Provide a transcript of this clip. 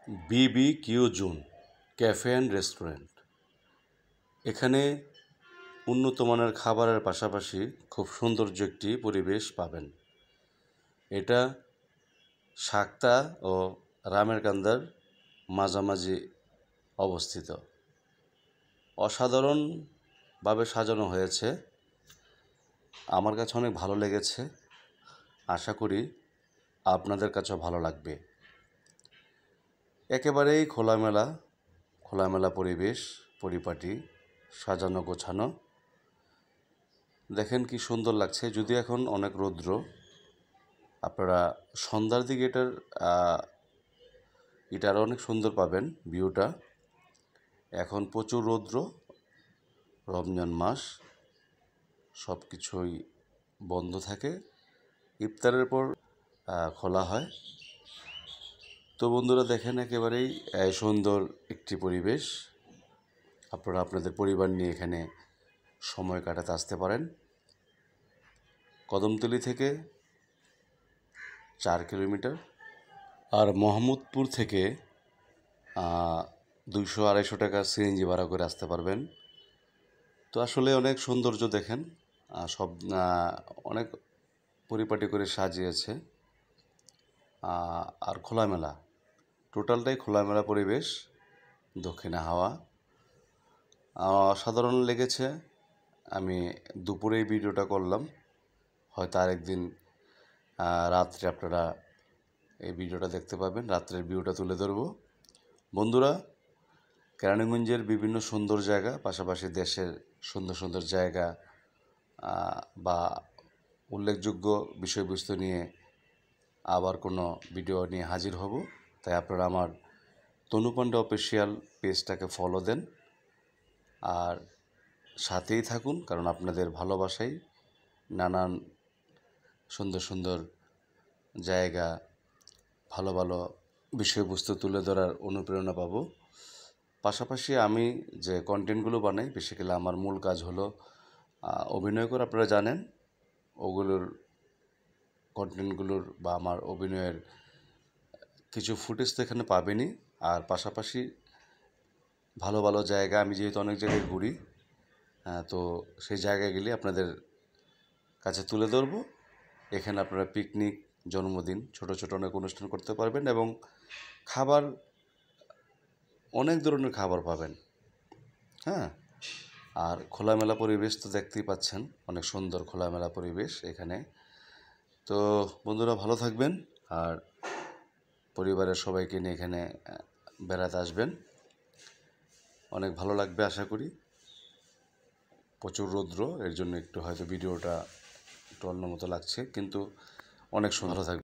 BBQ zone cafe and restaurant. এখানে উন্নত মানের খাবারের পাশাপাশি খুব সৌন্দর্য একটি পরিবেশ পাবেন। এটা শাক্তা ও রামেরকান্দার মাঝামাঝি অবস্থিত। অসাধারণভাবে সাজানো হয়েছে, আমার কাছে অনেক ভালো লেগেছে। আশা করি আপনাদের কাছেও ভালো লাগবে। একেবারেই খোলামেলা পরিবেশ, পরিপাটি, সাজানো গোছানো। দেখেন কি সুন্দর লাগছে। যদি এখন অনেক রৌদ্র, আপনারা সন্ধ্যার দিকে এটা আরও অনেক সুন্দর পাবেন ভিউটা। এখন প্রচুর রৌদ্র, রমজান মাস, সব কিছুই বন্ধ থাকে, ইফতারের পর খোলা হয়। তো বন্ধুরা দেখেন, একেবারেই সুন্দর একটি পরিবেশ। আপনারা আপনাদের পরিবার নিয়ে এখানে সময় কাটাতে আসতে পারেন। কদমতলী থেকে 4 কিলোমিটার, আর মোহাম্মদপুর থেকে 200-250 টাকা সিএনজি ভাড়া করে আসতে পারবেন। তো আসলে অনেক সৌন্দর্য দেখেন, সব অনেক পরিপাটি করে সাজিয়েছে, আর খোলামেলা, টোটালটাই খোলামেলা পরিবেশ, দক্ষিণা হাওয়া। অসাধারণ লেগেছে। আমি দুপুরেই ভিডিওটা করলাম, হয়তো আরেকদিন রাত্রে আপনারা এই ভিডিওটা দেখতে পাবেন, রাত্রের ভিউটা তুলে ধরব। বন্ধুরা, কেরানীগঞ্জের বিভিন্ন সুন্দর জায়গা, পাশাপাশি দেশের সুন্দর সুন্দর জায়গা বা উল্লেখযোগ্য বিষয়বস্তু নিয়ে আবার কোনো ভিডিও নিয়ে হাজির হব। তাই আপনারা আমার তনু পান্ডে অফিসিয়াল পেজটাকে ফলো দেন আর সাথেই থাকুন, কারণ আপনাদের ভালোবাসাই নানান সুন্দর সুন্দর জায়গা, ভালো ভালো বিষয়বস্তু তুলে ধরার অনুপ্রেরণা পাবো। পাশাপাশি আমি যে কন্টেন্টগুলো বানাই, বেসিক্যালি আমার মূল কাজ হলো অভিনয় করে, আপনারা জানেন। ওগুলোর কন্টেন্টগুলোর বা আমার অভিনয়ের কিছু ফুটেজ তো এখানে পাবেনই, আর পাশাপাশি ভালো ভালো জায়গা, আমি যেহেতু অনেক জায়গায় ঘুরি, তো সেই জায়গায় গেলে আপনাদের কাছে তুলে ধরবো। এখানে আপনারা পিকনিক, জন্মদিন, ছোট ছোট অনেক অনুষ্ঠান করতে পারবেন, এবং খাবার, অনেক ধরনের খাবার পাবেন। আর খোলামেলা পরিবেশ তো দেখতেই পাচ্ছেন, অনেক সুন্দর খোলামেলা পরিবেশ এখানে। তো বন্ধুরা ভালো থাকবেন, আর পরিবারের সবাইকে নিয়ে এখানে বেড়াতে আসবেন, অনেক ভালো লাগবে আশা করি। প্রচুর রৌদ্র, এর জন্য একটু হয়তো ভিডিওটা একটু অন্য মতো লাগছে, কিন্তু অনেক সুন্দর থাকবে।